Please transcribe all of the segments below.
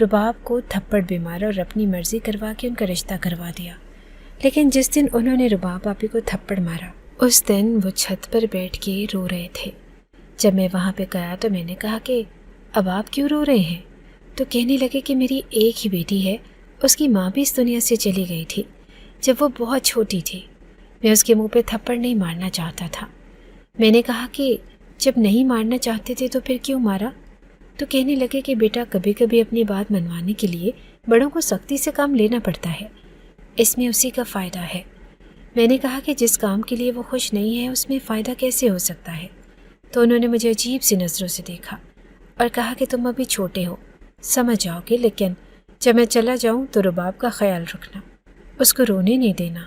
رباب کو تھپڑ بھی مارا اور اپنی مرضی کروا کے ان کا رشتہ کروا دیا۔ لیکن جس دن انہوں نے رباب آپی کو تھپڑ مارا اس دن وہ چھت پر بیٹھ کے رو رہے تھے۔ جب میں وہاں پہ گیا تو میں نے کہا کہ اب آپ کیوں رو رہے ہیں؟ تو کہنے لگے کہ میری ایک ہی بیٹی ہے، اس کی ماں بھی اس دنیا سے چلی گئی تھی جب وہ بہت چھوٹی تھی۔ میں اس کے منہ پہ تھپڑ نہیں مارنا چاہتا تھا۔ میں نے کہا کہ جب نہیں مارنا چاہتے تھے تو پھر کیوں مارا؟ تو کہنے لگے کہ بیٹا کبھی کبھی اپنی بات منوانے کے لیے بڑوں کو سختی سے کام لینا پڑتا ہے، اس میں اسی کا فائدہ ہے۔ میں نے کہا کہ جس کام کے لیے وہ خوش نہیں ہے اس میں فائدہ کیسے ہو سکتا ہے؟ تو انہوں نے مجھے عجیب سی نظروں سے دیکھا اور کہا کہ تم ابھی چھوٹے ہو، سمجھ جاؤ گے، لیکن جب میں چلا جاؤں تو رباب کا خیال رکھنا، اس کو رونے نہیں دینا۔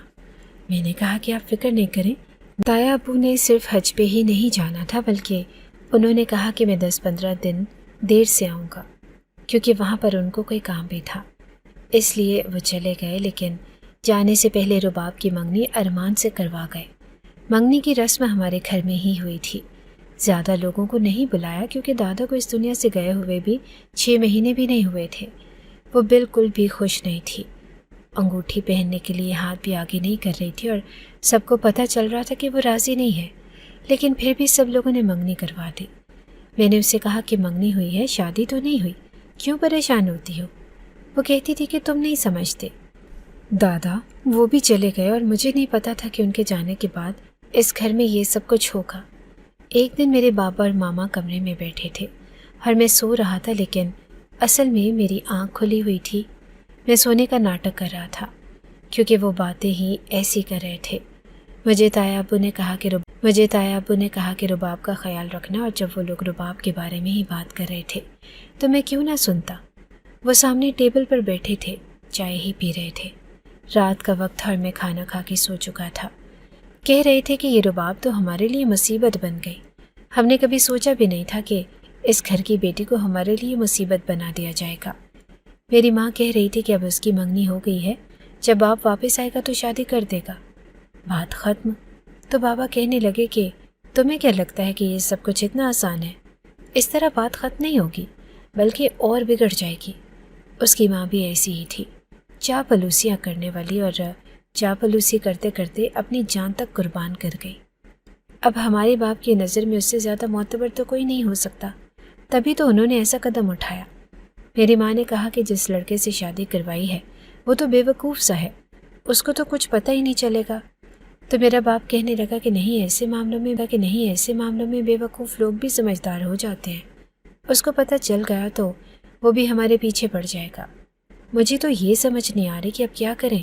میں نے کہا کہ آپ فکر نہیں کریں، تایا ابو نے صرف حج پہ ہی نہیں جانا تھا بلکہ انہوں نے کہا کہ میں 10-15 دن دیر سے آؤں گا کیونکہ وہاں پر ان کو کوئی کام بھی تھا، اس لیے وہ چلے گئے۔ لیکن جانے سے پہلے رباب کی منگنی ارمان سے کروا گئے۔ منگنی کی رسم ہمارے گھر میں ہی ہوئی تھی، زیادہ لوگوں کو نہیں بلایا کیونکہ دادا کو اس دنیا سے گئے ہوئے بھی 6 مہینے بھی نہیں ہوئے تھے۔ وہ بالکل بھی خوش نہیں تھی، انگوٹھی پہننے کے لیے ہاتھ بھی آگے نہیں کر رہی تھی اور سب کو پتہ چل رہا تھا کہ وہ راضی نہیں ہے، لیکن پھر بھی سب لوگوں نے منگنی کروا دی۔ میں نے اسے کہا کہ منگنی ہوئی ہے، شادی تو نہیں ہوئی، کیوں پریشان ہوتی ہو؟ وہ کہتی تھی کہ تم نہیں سمجھتے دادا، وہ بھی چلے گئے اور مجھے نہیں پتا تھا کہ ان کے جانے کے بعد اس گھر میں یہ سب کچھ ہوگا۔ ایک دن میرے بابا اور ماما کمرے میں بیٹھے تھے اور میں سو رہا تھا، لیکن اصل میں میری آنکھ کھلی ہوئی تھی، میں سونے کا ناٹک کر رہا تھا کیونکہ وہ باتیں ہی ایسی کر رہے تھے۔ مجھے تایا ابو نے کہا کہ رباب کا خیال رکھنا، اور جب وہ لوگ رباب کے بارے میں ہی بات کر رہے تھے تو میں کیوں نہ سنتا۔ وہ سامنے ٹیبل پر بیٹھے تھے، چائے ہی پی رہے تھے، رات کا وقت تھا اور میں کھانا کھا کے سو چکا تھا۔ کہہ رہے تھے کہ یہ رباب تو ہمارے لیے مصیبت بن گئی، ہم نے کبھی سوچا بھی نہیں تھا کہ اس گھر کی بیٹی کو ہمارے لیے مصیبت بنا دیا جائے گا۔ میری ماں کہہ رہی تھی کہ اب اس کی منگنی ہو گئی ہے، جب باپ واپس آئے گا تو شادی کر دے گا، بات ختم۔ تو بابا کہنے لگے کہ تمہیں کیا لگتا ہے کہ یہ سب کچھ اتنا آسان ہے؟ اس طرح بات ختم نہیں ہوگی بلکہ اور بگڑ جائے گی۔ اس کی ماں بھی ایسی ہی تھی، چاپلوسیاں کرنے والی، اور چاپلوسی کرتے کرتے اپنی جان تک قربان کر گئی۔ اب ہمارے باپ کی نظر میں اس سے زیادہ معتبر تو کوئی نہیں ہو سکتا، تبھی تو انہوں نے ایسا قدم اٹھایا۔ میری ماں نے کہا کہ جس لڑکے سے شادی کروائی ہے وہ تو بے وقوف سا ہے، اس کو تو کچھ پتہ ہی نہیں چلے گا۔ تو میرا باپ کہنے لگا کہ نہیں، ایسے معاملوں میں بے وقوف لوگ بھی سمجھدار ہو جاتے ہیں، اس کو پتہ چل گیا تو وہ بھی ہمارے پیچھے پڑ جائے گا۔ مجھے تو یہ سمجھ نہیں آ رہی کہ اب کیا کریں،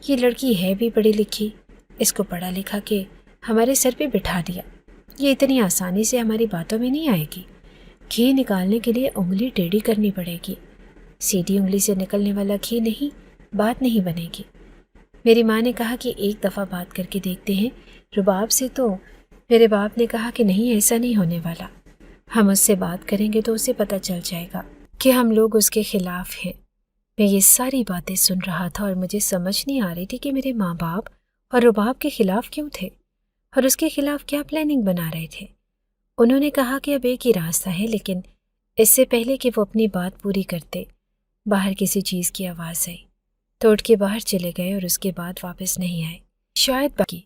یہ لڑکی ہے بھی پڑھی لکھی، اس کو پڑھا لکھا کے ہمارے سر پہ بٹھا دیا، یہ اتنی آسانی سے ہماری باتوں میں نہیں آئے گی۔ گھی نکالنے کے لیے انگلی ٹیڑھی کرنی پڑے گی، سیدھی انگلی سے نکلنے والا گھی نہیں، بات نہیں بنے گی۔ میری ماں نے کہا کہ ایک دفعہ بات کر کے دیکھتے ہیں رباب سے، تو میرے باپ نے کہا کہ نہیں، ایسا نہیں ہونے والا، ہم اس سے بات کریں گے تو اسے پتہ چل جائے گا کہ ہم لوگ اس کے خلاف ہیں۔ میں یہ ساری باتیں سن رہا تھا اور مجھے سمجھ نہیں آ رہی تھی کہ میرے ماں باپ اور رباب کے خلاف کیوں تھے اور اس کے خلاف کیا پلاننگ بنا رہے تھے۔ انہوں نے کہا کہ اب ایک ہی راستہ ہے، لیکن اس سے پہلے کہ وہ اپنی بات پوری کرتے باہر کسی چیز کی آواز آئی، تو اٹھ کے باہر چلے گئے اور اس کے بعد واپس نہیں آئے۔ شاید باقی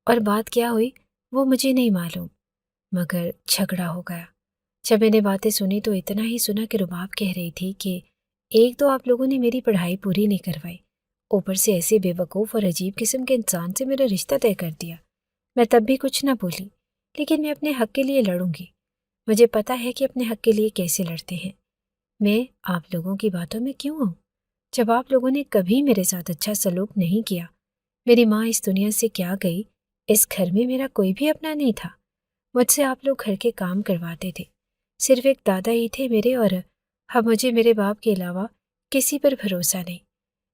اور بات کیا ہوئی وہ مجھے نہیں معلوم، مگر جھگڑا ہو گیا۔ جب میں نے باتیں سنی تو اتنا ہی سنا کہ رباب کہہ رہی تھی کہ ایک تو آپ لوگوں نے میری پڑھائی پوری نہیں کروائی، اوپر سے ایسے بے وقوف اور عجیب قسم کے انسان سے میرا رشتہ طے کر دیا۔ میں تب بھی کچھ نہ بولی، لیکن میں اپنے حق کے لیے لڑوں گی، مجھے پتہ ہے کہ اپنے حق کے لیے کیسے لڑتے ہیں۔ میں آپ لوگوں کی باتوں میں کیوں آؤں جب آپ لوگوں نے کبھی میرے ساتھ اچھا سلوک نہیں کیا؟ میری ماں اس دنیا سے کیا گئی، اس گھر میں میرا کوئی بھی اپنا نہیں تھا، مجھ سے آپ لوگ گھر کے کام کرواتے تھے، صرف ایک دادا ہی تھے میرے، اور اب مجھے میرے باپ کے علاوہ کسی پر بھروسہ نہیں۔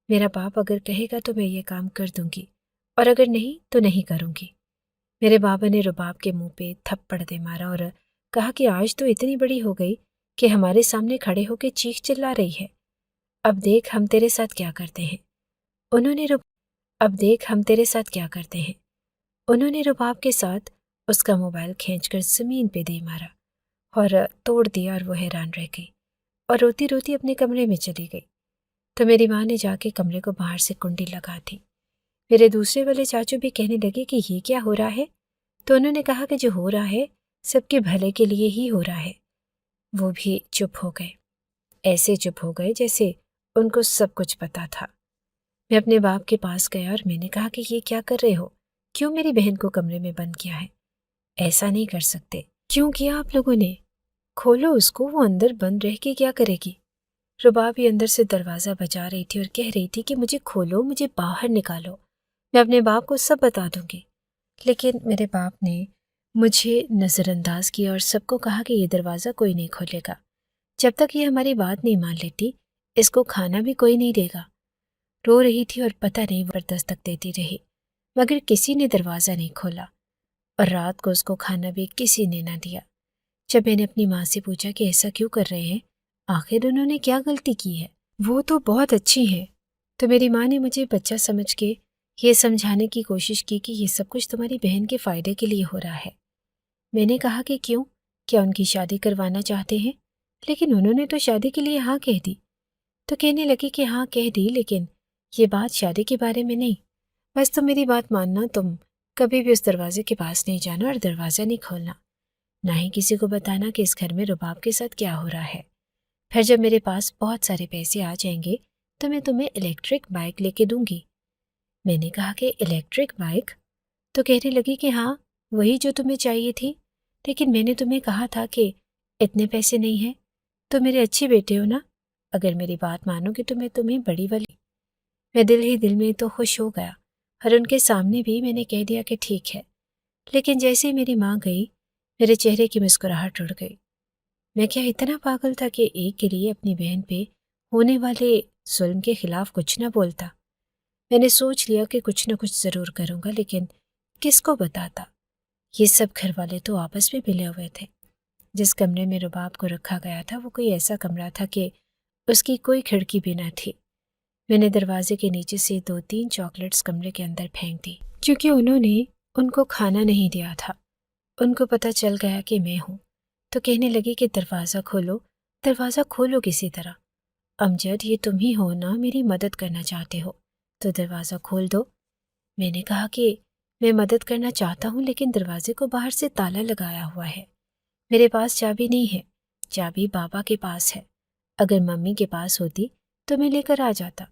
میرا باپ اگر کہے گا تو میں یہ کام کر دوں گی، اور اگر نہیں تو نہیں کروں گی۔ میرے بابا نے رباب کے منہ پہ تھپڑ دے مارا اور کہا کہ آج تو اتنی بڑی ہو گئی کہ ہمارے سامنے کھڑے ہو کے چیخ چلا رہی ہے، اب دیکھ ہم تیرے ساتھ کیا کرتے ہیں۔ انہوں نے رباب کے ساتھ اس کا موبائل کھینچ کر زمین پہ دے مارا اور توڑ دیا، اور وہ حیران رہ گئی۔ اور روتی روتی اپنے کمرے میں چلی گئی۔ تو میری ماں نے جا کے کمرے کو باہر سے کنڈی لگا دی۔ میرے دوسرے والے چاچو بھی کہنے لگے کہ یہ کیا ہو رہا ہے؟ تو انہوں نے کہا کہ جو ہو رہا ہے سب کے بھلے کے لیے ہی ہو رہا ہے۔ وہ بھی چپ ہو گئے، ایسے چپ ہو گئے جیسے ان کو سب کچھ پتا تھا۔ میں اپنے باپ کے پاس گیا اور میں نے کہا کہ یہ کیا کر رہے ہو؟ کیوں میری بہن کو کمرے میں بند کیا ہے؟ ایسا نہیں کر سکتے۔ کیوں کیا آپ لوگوں نے؟ کھولو اس کو، وہ اندر بند رہ کے کیا کرے گی؟ رباب بھی اندر سے دروازہ بجا رہی تھی اور کہہ رہی تھی کہ مجھے کھولو، مجھے باہر نکالو، میں اپنے باپ کو سب بتا دوں گی۔ لیکن میرے باپ نے مجھے نظر انداز کیا اور سب کو کہا کہ یہ دروازہ کوئی نہیں کھولے گا، جب تک یہ ہماری بات نہیں مان لیتی اس کو کھانا بھی کوئی نہیں دے گا۔ رو رہی تھی اور پتہ نہیں وہ دستک دیتی رہی، مگر کسی نے دروازہ نہیں کھولا، اور رات کو اس کو کھانا بھی کسی نے نہ دیا۔ جب میں نے اپنی ماں سے پوچھا کہ ایسا کیوں کر رہے ہیں، آخر انہوں نے کیا غلطی کی ہے؟ وہ تو بہت اچھی ہیں۔ تو میری ماں نے مجھے بچہ سمجھ کے یہ سمجھانے کی کوشش کی کہ یہ سب کچھ تمہاری بہن کے فائدے کے لیے ہو رہا ہے۔ میں نے کہا کہ کیوں؟ کیا ان کی شادی کروانا چاہتے ہیں؟ لیکن انہوں نے تو شادی کے لیے ہاں کہہ دی۔ تو کہنے لگی کہ ہاں کہہ دی، لیکن یہ بات شادی کے بارے میں نہیں، بس تم میری بات ماننا، تم کبھی بھی اس دروازے کے پاس نہیں جانا اور دروازہ نہیں کھولنا، نہ ہی کسی کو بتانا کہ اس گھر میں رباب کے ساتھ کیا ہو رہا ہے۔ پھر جب میرے پاس بہت سارے پیسے آ جائیں گے تو میں تمہیں الیکٹرک بائک لے کے دوں گی۔ میں نے کہا کہ الیکٹرک بائک؟ تو کہنے لگی کہ ہاں وہی جو تمہیں چاہیے تھی، لیکن میں نے تمہیں کہا تھا کہ اتنے پیسے نہیں ہیں، تو میرے اچھے بیٹے ہو نا، اگر میری بات مانو گے تو میں تمہیں بڑی والی۔ میں دل ہی دل میں تو خوش ہو گیا اور ان کے سامنے بھی میں نے کہہ دیا کہ ٹھیک ہے، لیکن جیسے ہی میری ماں گئی میرے چہرے کی مسکراہٹ اڑ گئی۔ میں کیا اتنا پاگل تھا کہ ایک کے لیے اپنی بہن پہ ہونے والے ظلم کے خلاف کچھ نہ بولتا؟ میں نے سوچ لیا کہ کچھ نہ کچھ ضرور کروں گا، لیکن کس کو بتاتا؟ یہ سب گھر والے تو آپس میں ملے ہوئے تھے۔ جس کمرے میں رباب کو رکھا گیا تھا وہ کوئی ایسا کمرہ تھا کہ اس کی کوئی کھڑکی بھی نہ تھی۔ میں نے دروازے کے نیچے سے 2-3 چاکلیٹس کمرے کے اندر پھینک دی، کیونکہ انہوں نے ان کو کھانا نہیں دیا تھا۔ ان کو پتہ چل گیا کہ میں ہوں، تو کہنے لگی کہ دروازہ کھولو، دروازہ کھولو کسی طرح۔ امجد یہ تم ہی ہو نا، میری مدد کرنا چاہتے ہو تو دروازہ کھول دو۔ میں نے کہا کہ میں مدد کرنا چاہتا ہوں، لیکن دروازے کو باہر سے تالا لگایا ہوا ہے، میرے پاس چابی نہیں ہے، چابی بابا کے پاس ہے۔ اگر ممی کے پاس ہوتی تو میں لے کر آ جاتا،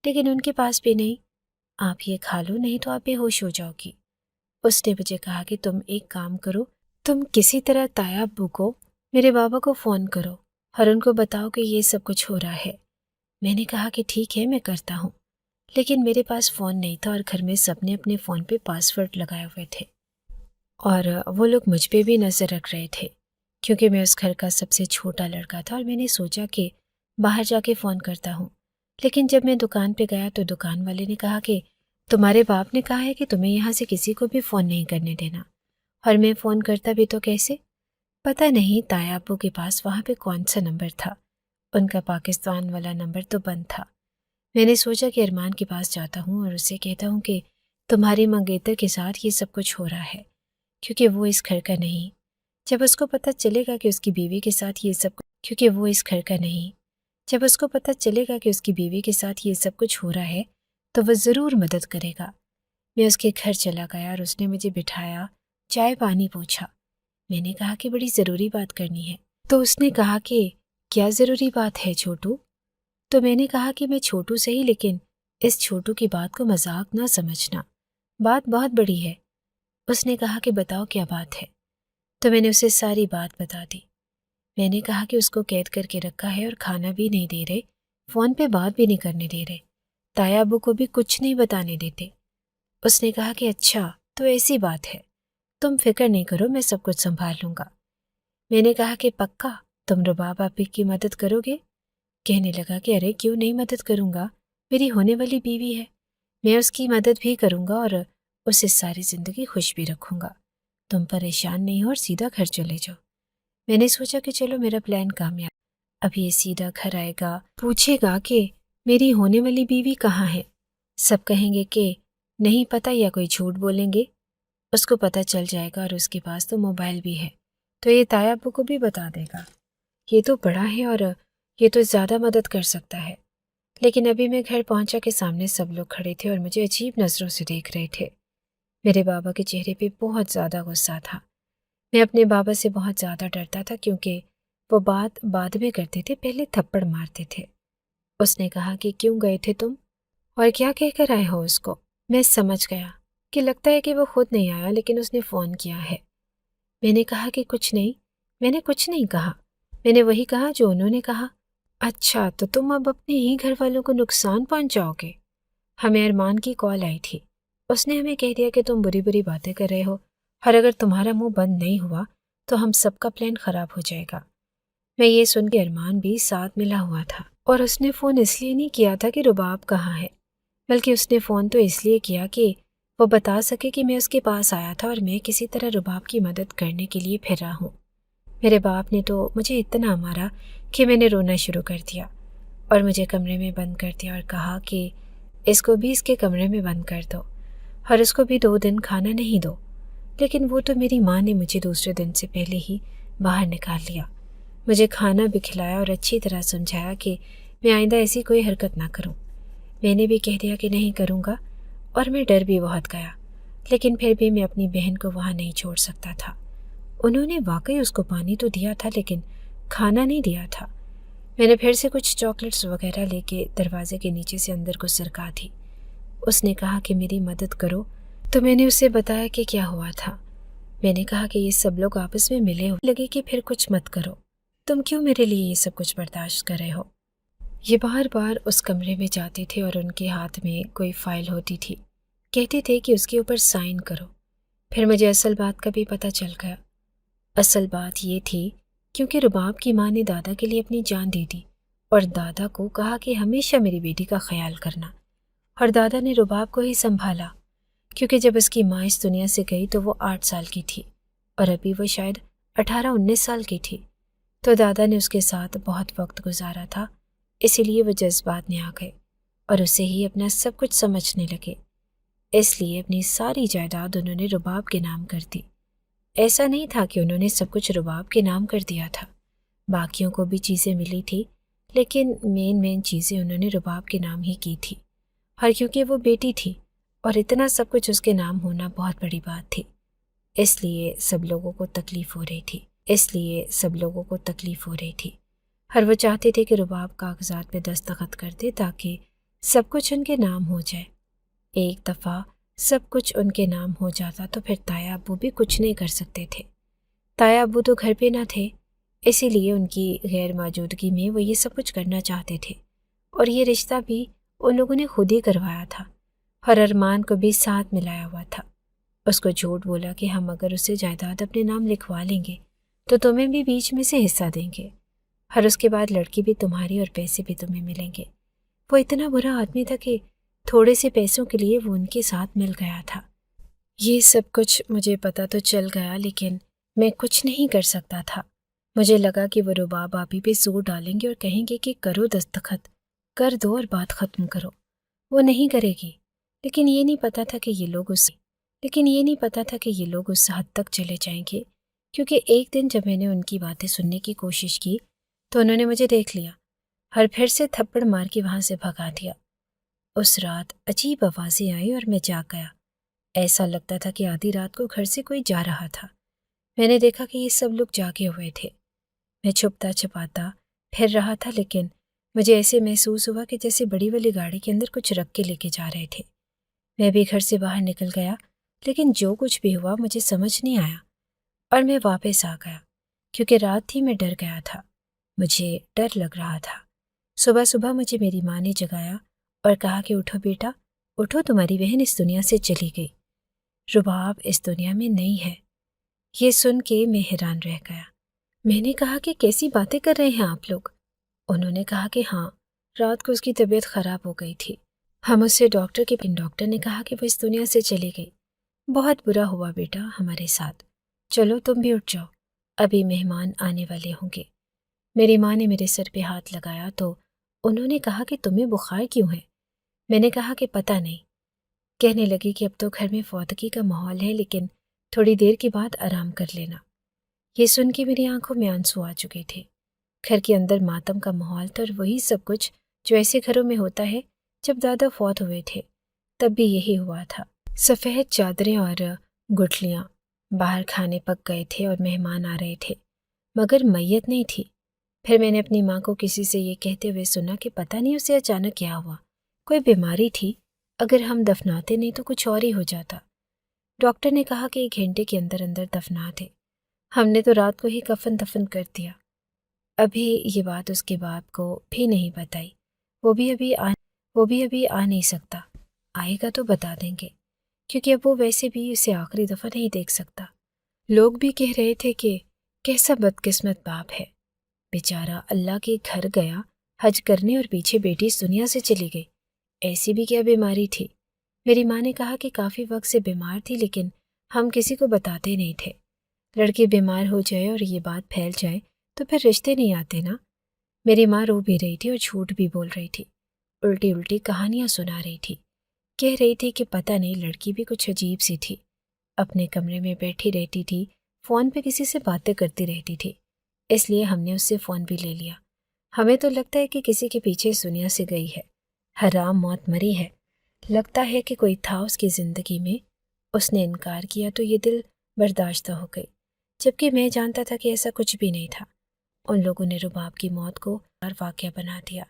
لیکن ان کے پاس بھی نہیں۔ آپ یہ کھا لو، نہیں تو آپ بے ہوش ہو جاؤ گی۔ اس نے مجھے کہا کہ تم ایک کام کرو، تم کسی طرح تایا ابو کو، میرے بابا کو فون کرو اور ان کو بتاؤ کہ یہ سب کچھ ہو رہا ہے۔ میں نے کہا کہ ٹھیک ہے میں کرتا ہوں، لیکن میرے پاس فون نہیں تھا اور گھر میں سب نے اپنے فون پہ پاس ورڈ لگائے ہوئے تھے، اور وہ لوگ مجھ پہ بھی نظر رکھ رہے تھے، کیونکہ میں اس گھر کا سب سے چھوٹا لڑکا تھا، اور میں نے سوچا کہ باہر جا کے فون کرتا ہوں۔ لیکن جب میں دکان پہ گیا تو دکان والے نے کہا کہ تمہارے باپ نے کہا ہے کہ تمہیں یہاں سے کسی کو بھی فون نہیں کرنے دینا، اور میں فون کرتا بھی تو کیسے؟ پتہ نہیں تایا ابو کے پاس وہاں پہ کون سا نمبر تھا، ان کا پاکستان والا نمبر تو بند تھا۔ میں نے سوچا کہ ارمان کے پاس جاتا ہوں اور اسے کہتا ہوں کہ تمہاری منگیتر کے ساتھ یہ سب کچھ ہو رہا ہے، کیونکہ وہ اس گھر کا نہیں۔ جب اس کو پتہ چلے گا کہ اس کی بیوی کے ساتھ یہ سب کچھ ہو رہا ہے تو وہ ضرور مدد کرے گا۔ میں اس کے گھر چلا گیا اور اس نے مجھے بٹھایا، چائے پانی پوچھا۔ میں نے کہا کہ بڑی ضروری بات کرنی ہے۔ تو اس نے کہا کہ کیا ضروری بات ہے چھوٹو؟ تو میں نے کہا کہ میں چھوٹو صحیح، لیکن اس چھوٹو کی بات کو مذاق نہ سمجھنا، بات بہت بڑی ہے۔ اس نے کہا کہ بتاؤ کیا بات ہے؟ تو میں نے اسے ساری بات بتا دی۔ میں نے کہا کہ اس کو قید کر کے رکھا ہے اور کھانا بھی نہیں دے رہے، فون پہ بات بھی نہیں کرنے دے رہے، تایا ابو کو بھی کچھ نہیں بتانے دیتے۔ اس نے کہا کہ اچھا تو ایسی بات ہے، تم فکر نہیں کرو، میں سب کچھ سنبھال لوں گا۔ میں نے کہا کہ پکا تم رباب آپی کی مدد کرو گے؟ کہنے لگا کہ ارے کیوں نہیں مدد کروں گا، میری ہونے والی بیوی ہے، میں اس کی مدد بھی کروں گا اور اسے ساری زندگی خوش بھی رکھوں گا، تم پریشان نہیں ہو اور سیدھا گھر چلے جاؤ۔ میں نے سوچا کہ چلو میرا پلان کامیاب، اب یہ سیدھا گھر آئے گا، پوچھے گا کہ میری ہونے والی بیوی کہاں ہے، سب کہیں گے کہ نہیں پتہ یا کوئی جھوٹ بولیں گے، اس کو پتہ چل جائے گا، اور اس کے پاس تو موبائل بھی ہے، تو یہ تایا ابو کو بھی بتا دے گا۔ یہ تو بڑا ہے اور یہ تو زیادہ مدد کر سکتا ہے۔ لیکن ابھی میں گھر پہنچا کے سامنے سب لوگ کھڑے تھے اور مجھے عجیب نظروں سے دیکھ رہے تھے۔ میرے بابا کے چہرے پہ بہت زیادہ غصہ تھا۔ میں اپنے بابا سے بہت زیادہ ڈرتا تھا کیونکہ وہ بات بعد میں کرتے تھے، پہلے تھپڑ مارتے تھے۔ اس نے کہا کہ کیوں گئے تھے تم اور کیا کہہ کر آئے ہو اس کو؟ میں سمجھ گیا کہ لگتا ہے کہ وہ خود نہیں آیا لیکن اس نے فون کیا ہے۔ میں نے کہا کہ کچھ نہیں، میں نے کچھ نہیں کہا، میں نے وہی کہا جو انہوں نے کہا۔ اچھا تو تم اب اپنے ہی گھر والوں کو نقصان پہنچاؤ گے؟ ہمیں ارمان کی کال آئی تھی، اس نے ہمیں کہہ دیا کہ تم بری بری باتیں کر رہے ہو اور اگر تمہارا منہ بند نہیں ہوا تو ہم سب کا پلان خراب ہو جائے گا۔ میں یہ سن کے ارمان بھی ساتھ ملا ہوا تھا، اور اس نے فون اس لیے نہیں کیا تھا کہ رباب کہاں ہے، بلکہ اس نے فون تو اس لیے کیا کہ وہ بتا سکے کہ میں اس کے پاس آیا تھا اور میں کسی طرح رباب کی مدد کرنے کے لیے پھر رہا ہوں۔ میرے باپ نے تو مجھے اتنا مارا کہ میں نے رونا شروع کر دیا اور مجھے کمرے میں بند کر دیا اور کہا کہ اس کو بھی اس کے کمرے میں بند کر دو اور اس کو بھی 2 دن کھانا نہیں دو۔ لیکن وہ تو میری ماں نے مجھے دوسرے دن سے پہلے ہی باہر نکال لیا، مجھے کھانا بھی کھلایا اور اچھی طرح سمجھایا کہ میں آئندہ ایسی کوئی حرکت نہ کروں۔ میں نے بھی کہہ دیا کہ نہیں کروں گا اور میں ڈر بھی بہت گیا، لیکن پھر بھی میں اپنی بہن کو وہاں نہیں چھوڑ سکتا تھا۔ انہوں نے واقعی اس کو پانی تو دیا تھا لیکن کھانا نہیں دیا تھا۔ میں نے پھر سے کچھ چاکلیٹس وغیرہ لے کے دروازے کے نیچے سے اندر کو سرکا دی۔ اس نے کہا کہ میری مدد کرو، تو میں نے اسے بتایا کہ کیا ہوا تھا۔ میں نے کہا کہ یہ سب لوگ آپس میں ملے لگے کہ پھر کچھ مت کرو، تم کیوں میرے لیے یہ سب کچھ برداشت کر رہے ہو؟ یہ بار بار اس کمرے میں جاتے تھے اور ان کے ہاتھ میں کوئی فائل ہوتی تھی، کہتے تھے کہ اس کے اوپر سائن کرو۔ پھر مجھے اصل بات کا بھی پتہ چل گیا۔ اصل بات یہ تھی کیونکہ رباب کی ماں نے دادا کے لیے اپنی جان دے دی اور دادا کو کہا کہ ہمیشہ میری بیٹی کا خیال کرنا، اور دادا نے رباب کو ہی سنبھالا کیونکہ جب اس کی ماں اس دنیا سے گئی تو وہ 8 سال کی تھی اور ابھی وہ شاید 18-19 سال کی تھی، تو دادا نے اس کے ساتھ بہت وقت گزارا تھا، اسی لیے وہ جذبات میں آ گئے اور اسے ہی اپنا سب کچھ سمجھنے لگے۔ اس لیے اپنی ساری جائیداد انہوں نے رباب کے نام کر دی۔ ایسا نہیں تھا کہ انہوں نے سب کچھ رباب کے نام کر دیا تھا، باقیوں کو بھی چیزیں ملی تھی لیکن مین چیزیں انہوں نے رباب کے نام ہی کی تھی، اور کیونکہ وہ بیٹی تھی اور اتنا سب کچھ اس کے نام ہونا بہت بڑی بات تھی، اس لیے سب لوگوں کو تکلیف ہو رہی تھی اور وہ چاہتے تھے کہ رباب کاغذات پہ دستخط کر دے تاکہ سب کچھ ان کے نام ہو جائے۔ ایک دفعہ سب کچھ ان کے نام ہو جاتا تو پھر تایا ابو بھی کچھ نہیں کر سکتے تھے۔ تایا ابو تو گھر پہ نہ تھے، اسی لیے ان کی غیر موجودگی میں وہ یہ سب کچھ کرنا چاہتے تھے، اور یہ رشتہ بھی ان لوگوں نے خود ہی کروایا تھا اور ارمان کو بھی ساتھ ملایا ہوا تھا۔ اس کو جھوٹ بولا کہ ہم اگر اسے جائیداد اپنے نام لکھوا لیں گے تو تمہیں بھی بیچ میں سے حصہ دیں گے، اور اس کے بعد لڑکی بھی تمہاری اور پیسے بھی تمہیں ملیں گے۔ وہ اتنا برا آدمی تھا کہ تھوڑے سے پیسوں کے لیے وہ ان کے ساتھ مل گیا تھا۔ یہ سب کچھ مجھے پتہ تو چل گیا لیکن میں کچھ نہیں کر سکتا تھا۔ مجھے لگا کہ وہ رباب آپی پہ زور ڈالیں گے اور کہیں گے کہ کرو دستخط، کر دو اور بات ختم کرو۔ وہ نہیں کرے گی، لیکن یہ نہیں پتا تھا کہ یہ لوگ اس حد تک چلے جائیں گے، کیونکہ ایک دن جب میں نے ان کی باتیں سننے کی کوشش کی تو انہوں نے مجھے دیکھ لیا اور پھر سے تھپڑ مار کے وہاں سے بھگا دیا۔ اس رات عجیب آوازیں آئیں اور میں جاگ گیا۔ ایسا لگتا تھا کہ آدھی رات کو گھر سے کوئی جا رہا تھا۔ میں نے دیکھا کہ یہ سب لوگ جاگے ہوئے تھے۔ میں چھپتا چھپاتا پھر رہا تھا لیکن مجھے ایسے محسوس ہوا کہ جیسے بڑی والی گاڑی کے اندر کچھ رکھ کے لے کے جا رہے تھے۔ میں بھی گھر سے باہر نکل گیا لیکن جو کچھ بھی ہوا مجھے سمجھ نہیں آیا اور میں واپس آ گیا کیونکہ رات تھی، میں ڈر گیا تھا، مجھے ڈر لگ رہا تھا۔ صبح مجھے میری ماں نے جگایا اور کہا کہ اٹھو بیٹا، اٹھو، تمہاری بہن اس دنیا سے چلی گئی، رباب اس دنیا میں نہیں ہے۔ یہ سن کے میں حیران رہ گیا۔ میں نے کہا کہ کیسی باتیں کر رہے ہیں آپ لوگ؟ انہوں نے کہا کہ ہاں، رات کو اس کی طبیعت خراب ہو گئی تھی، ہم اس سے ڈاکٹر نے کہا کہ وہ اس دنیا سے چلی گئی۔ بہت برا ہوا بیٹا ہمارے ساتھ، چلو تم بھی اٹھ جاؤ، ابھی مہمان آنے والے ہوں گے۔ میری ماں نے میرے سر پہ ہاتھ لگایا تو انہوں نے کہا کہ تمہیں بخار کیوں ہے؟ میں نے کہا کہ پتہ نہیں۔ کہنے لگی کہ اب تو گھر میں فوتگی کا ماحول ہے لیکن تھوڑی دیر کے بعد آرام کر لینا۔ یہ سن کے میری آنکھوں میں آنسو آ چکے تھے۔ گھر کے اندر ماتم کا ماحول تھا اور وہی سب کچھ جو ایسے گھروں میں ہوتا ہے۔ جب دادا فوت ہوئے تھے تب بھی یہی ہوا تھا۔ سفید چادریں اور گٹھلیاں، باہر کھانے پک گئے تھے اور مہمان آ رہے تھے، مگر میت نہیں تھی۔ پھر میں نے اپنی ماں کو کسی سے یہ کہتے ہوئے سنا کہ پتہ نہیں اسے اچانک کیا ہوا، کوئی بیماری تھی، اگر ہم دفناتے نہیں تو کچھ اور ہی ہو جاتا۔ ڈاکٹر نے کہا کہ 1 گھنٹے کے اندر اندر دفنا دے۔ ہم نے تو رات کو ہی کفن دفن کر دیا۔ ابھی یہ بات اس کے باپ کو بھی نہیں بتائی، وہ بھی ابھی آ نہیں سکتا، آئے گا تو بتا دیں گے، کیونکہ اب وہ ویسے بھی اسے آخری دفعہ نہیں دیکھ سکتا۔ لوگ بھی کہہ رہے تھے کہ کیسا بدقسمت باپ ہے، بیچارہ اللہ کے گھر گیا حج کرنے اور پیچھے بیٹی اس دنیا سے چلی گئی، ایسی بھی کیا بیماری تھی؟ میری ماں نے کہا کہ کافی وقت سے بیمار تھی لیکن ہم کسی کو بتاتے نہیں تھے، لڑکی بیمار ہو جائے اور یہ بات پھیل جائے تو پھر رشتے نہیں آتے نا۔ میری ماں رو بھی رہی تھی اور جھوٹ بھی بول رہی تھی، الٹی کہانیاں سنا رہی تھی، کہہ رہی تھی کہ پتہ نہیں لڑکی بھی کچھ عجیب سی تھی، اپنے کمرے میں بیٹھی رہتی تھی، فون پہ کسی سے باتیں کرتی رہتی تھی، اس لیے ہم نے اس سے فون بھی لے لیا۔ ہمیں تو لگتا ہے کہ کسی کے پیچھے اس دنیا سے گئی ہے، حرام موت مری ہے، لگتا ہے کہ کوئی تھا اس کی زندگی میں، اس نے انکار کیا تو یہ دل برداشتہ ہو گئی، جبکہ میں جانتا تھا کہ ایسا کچھ بھی نہیں تھا۔ ان لوگوں نے رباب کی موت کو ہر واقعہ بنا دیا،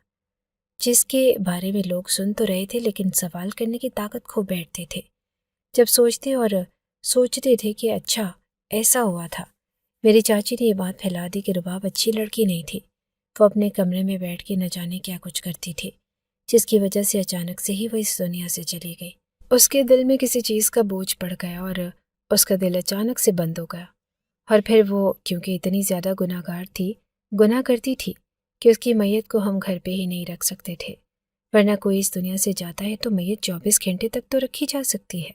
جس کے بارے میں لوگ سن تو رہے تھے لیکن سوال کرنے کی طاقت کھو بیٹھتے تھے جب سوچتے تھے کہ اچھا ایسا ہوا تھا۔ میری چاچی نے یہ بات پھیلا دی کہ رباب اچھی لڑکی نہیں تھی، وہ اپنے کمرے میں بیٹھ کے نہ جانے کیا کچھ کرتی تھی، جس کی وجہ سے اچانک سے ہی وہ اس دنیا سے چلی گئی۔ اس کے دل میں کسی چیز کا بوجھ پڑ گیا اور اس کا دل اچانک سے بند ہو گیا، اور پھر وہ کیونکہ اتنی زیادہ گناہ کرتی تھی کہ اس کی میت کو ہم گھر پہ ہی نہیں رکھ سکتے تھے، ورنہ کوئی اس دنیا سے جاتا ہے تو میت 24 گھنٹے تک تو رکھی جا سکتی ہے۔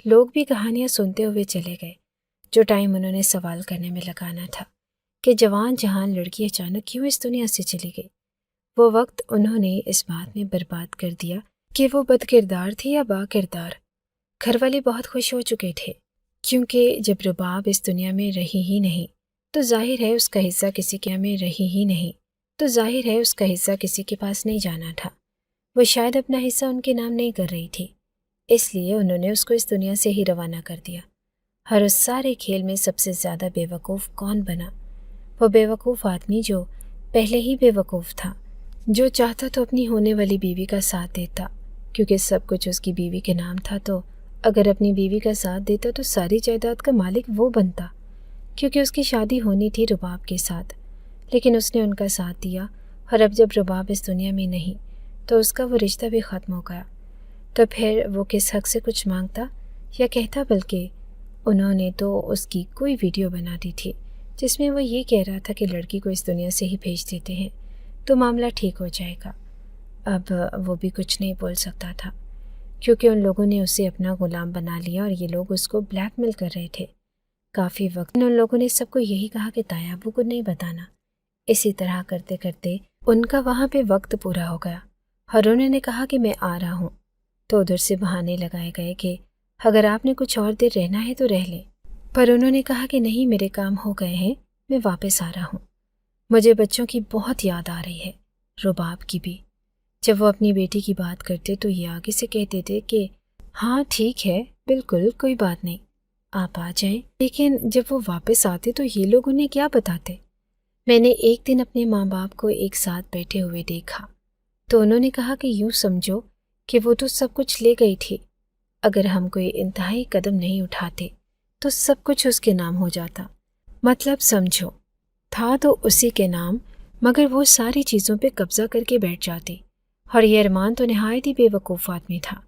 لوگ بھی کہانیاں سنتے ہوئے چلے گئے، جو ٹائم انہوں نے سوال کرنے میں لگانا تھا کہ جوان جہان لڑکی اچانک کیوں اس دنیا سے چلی گئی، وہ وقت انہوں نے اس بات میں برباد کر دیا کہ وہ بد کردار تھی یا با کردار۔ گھر والے بہت خوش ہو چکے تھے، کیونکہ جب رباب اس دنیا میں رہی ہی نہیں تو ظاہر ہے اس کا حصہ کسی کے پاس نہیں جانا تھا، وہ شاید اپنا حصہ ان کے نام نہیں کر رہی تھی، اس لیے انہوں نے اس کو اس دنیا سے ہی روانہ کر دیا۔ ہر اس سارے کھیل میں سب سے زیادہ بے وقوف کون بنا؟ وہ بے وقوف آدمی جو پہلے ہی بے وقوف تھا، جو چاہتا تو اپنی ہونے والی بیوی کا ساتھ دیتا، کیونکہ سب کچھ اس کی بیوی کے نام تھا، تو اگر اپنی بیوی کا ساتھ دیتا تو ساری جائیداد کا مالک وہ بنتا، کیونکہ اس کی شادی ہونی تھی رباب کے ساتھ، لیکن اس نے ان کا ساتھ دیا، اور اب جب رباب اس دنیا میں نہیں تو اس کا وہ رشتہ بھی ختم ہو گیا، تو پھر وہ کس حق سے کچھ مانگتا یا کہتا؟ بلکہ انہوں نے تو اس کی کوئی ویڈیو بنا دی تھی جس میں وہ یہ کہہ رہا تھا کہ لڑکی کو اس دنیا سے ہی بھیج دیتے ہیں تو معاملہ ٹھیک ہو جائے گا۔ اب وہ بھی کچھ نہیں بول سکتا تھا، کیونکہ ان لوگوں نے اسے اپنا غلام بنا لیا اور یہ لوگ اس کو بلیک میل کر رہے تھے۔ کافی وقت ان لوگوں نے سب کو یہی کہا کہ تایا ابو کو نہیں بتانا۔ اسی طرح کرتے کرتے ان کا وہاں پہ وقت پورا ہو گیا، اور انہوں نے کہا کہ میں آ رہا ہوں، تو ادھر سے بہانے لگائے گئے کہ اگر آپ نے کچھ اور دیر رہنا ہے تو رہ لیں، پر انہوں نے کہا کہ نہیں، میرے کام ہو گئے ہیں، میں واپس آ رہا ہوں۔ مجھے بچوں کی بہت یاد آ رہی ہے، رباب کی بھی۔ جب وہ اپنی بیٹی کی بات کرتے تو یہ آگے سے کہتے تھے کہ ہاں ٹھیک ہے، بالکل کوئی بات نہیں، آپ آ جائیں، لیکن جب وہ واپس آتے تو یہ لوگ انہیں کیا بتاتے؟ میں نے ایک دن اپنے ماں باپ کو ایک ساتھ بیٹھے ہوئے دیکھا تو انہوں نے کہا کہ یوں سمجھو کہ وہ تو سب کچھ لے گئی تھی، اگر ہم کوئی انتہائی قدم نہیں اٹھاتے تو سب کچھ اس کے نام ہو جاتا، مطلب سمجھو تھا تو اسی کے نام، مگر وہ ساری چیزوں پہ قبضہ کر کے بیٹھ جاتی، اور یہ ارمان تو نہایت ہی بے وقوف آدمی تھا،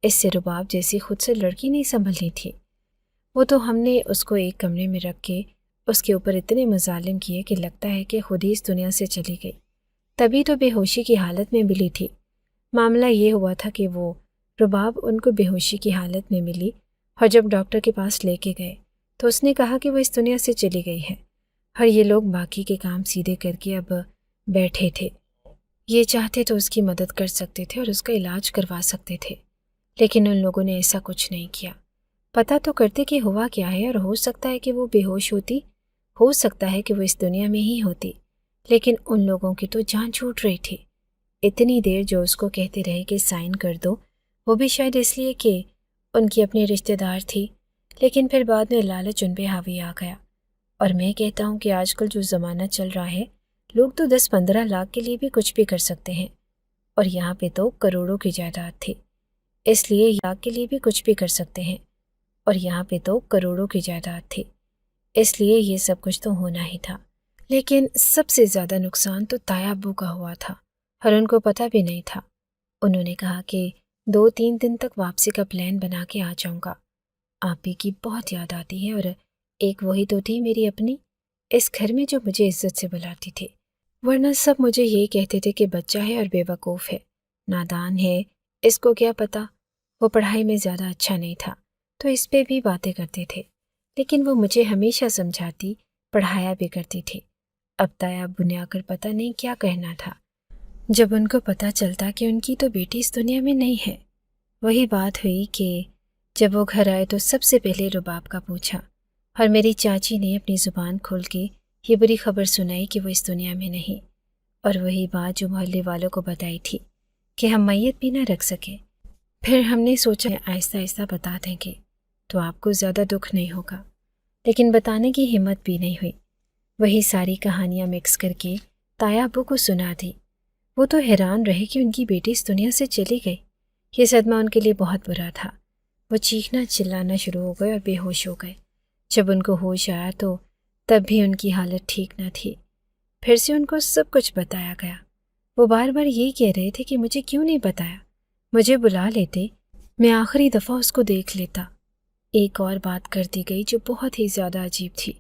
اس سے رباب جیسی خود سے لڑکی نہیں سنبھلنی تھی۔ وہ تو ہم نے اس کو ایک کمرے میں رکھ کے اس کے اوپر اتنے مظالم کیے کہ لگتا ہے کہ خود ہی اس دنیا سے چلی گئی، تبھی تو بے ہوشی کی حالت میں ملی تھی۔ معاملہ یہ ہوا تھا کہ وہ رباب ان کو بے ہوشی کی حالت میں ملی، اور جب ڈاکٹر کے پاس لے کے گئے تو اس نے کہا کہ وہ اس دنیا سے چلی گئی ہے، اور یہ لوگ باقی کے کام سیدھے کر کے اب بیٹھے تھے۔ یہ چاہتے تو اس کی مدد کر سکتے تھے اور اس کا علاج کروا سکتے تھے، لیکن ان لوگوں نے ایسا کچھ نہیں کیا۔ پتہ تو کرتے کہ ہوا کیا ہے، اور ہو سکتا ہے کہ وہ بے ہوش ہوتی، ہو سکتا ہے کہ وہ اس دنیا میں ہی ہوتی، لیکن ان لوگوں کی تو جان چھوٹ رہی تھی۔ اتنی دیر جو اس کو کہتے رہے کہ سائن کر دو، وہ بھی شاید اس لیے کہ ان کی اپنی رشتہ دار تھی، لیکن پھر بعد میں لالچ ان پہ حاوی آ گیا۔ اور میں کہتا ہوں کہ آج کل جو زمانہ چل رہا ہے، لوگ تو 10-15 لاکھ کے لیے بھی کچھ بھی کر سکتے ہیں، اور یہاں پہ تو کروڑوں کی جائیداد تھی، اس لیے لاکھ کے لیے بھی کچھ بھی کر سکتے ہیں، اور یہاں پہ تو کروڑوں کی جائیداد تھی، اس لیے یہ سب کچھ تو ہونا ہی تھا۔ لیکن سب سے زیادہ نقصان تو تایا ابو کا ہوا تھا، اور ان کو پتہ بھی نہیں تھا۔ انہوں نے کہا کہ 2-3 دن تک واپسی کا پلان بنا کے آ جاؤں گا۔ آپی کی بہت یاد آتی ہے، اور ایک وہی تو تھی میری اپنی، اس گھر میں جو مجھے عزت سے بلاتی تھی، ورنہ سب مجھے یہی کہتے تھے کہ بچہ ہے اور بے وقوف ہے، نادان ہے، اس کو کیا پتہ، وہ پڑھائی میں زیادہ اچھا نہیں تھا، تو اس پہ بھی باتیں کرتے تھے، لیکن وہ مجھے ہمیشہ سمجھاتی، پڑھایا بھی کرتی تھی۔ اب تایا ابو نے آ کر پتہ نہیں کیا کہنا تھا جب ان کو پتہ چلتا کہ ان کی تو بیٹی اس دنیا میں نہیں ہے۔ وہی بات ہوئی کہ جب وہ گھر آئے تو سب سے پہلے رباب کا پوچھا، اور میری چاچی نے اپنی زبان کھول کے یہ بری خبر سنائی کہ وہ اس دنیا میں نہیں، اور وہی بات جو محلے والوں کو بتائی تھی کہ ہم میت بھی نہ رکھ سکے۔ پھر ہم نے سوچا آہستہ آہستہ بتا دیں گے تو آپ کو زیادہ دکھ نہیں ہوگا، لیکن بتانے کی ہمت بھی نہیں ہوئی۔ وہی ساری کہانیاں مکس کر کے تایا ابو کو سنا دی۔ وہ تو حیران رہے کہ ان کی بیٹی اس دنیا سے چلی گئی۔ یہ صدمہ ان کے لیے بہت برا تھا۔ وہ چیخنا چلانا شروع ہو گئے اور بے ہوش ہو گئے۔ جب ان کو ہوش آیا تو تب بھی ان کی حالت ٹھیک نہ تھی۔ پھر سے ان کو سب کچھ بتایا گیا۔ وہ بار بار یہی کہہ رہے تھے کہ مجھے کیوں نہیں بتایا، مجھے بلا لیتے، میں آخری دفعہ اس کو دیکھ لیتا۔ ایک اور بات کر دی گئی جو بہت ہی زیادہ عجیب تھی۔